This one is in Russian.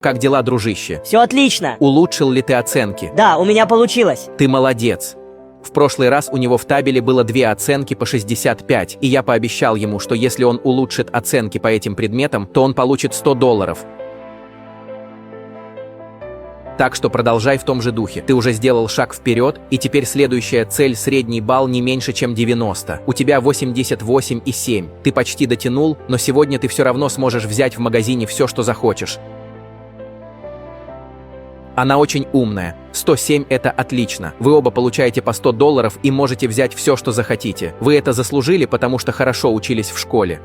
Как дела, дружище? Все отлично. Улучшил ли ты оценки? Да, у меня получилось. Ты молодец. В прошлый раз у него в табеле было 2 оценки по 65, и я пообещал ему, что если он улучшит оценки по этим предметам, то он получит $100. Так что продолжай в том же духе. Ты уже сделал шаг вперед, и теперь следующая цель — средний балл не меньше, чем 90. У тебя 88,7. Ты почти дотянул, но сегодня ты все равно сможешь взять в магазине все, что захочешь. Она очень умная. 107 – это отлично. Вы оба получаете по $100 и можете взять все, что захотите. Вы это заслужили, потому что хорошо учились в школе.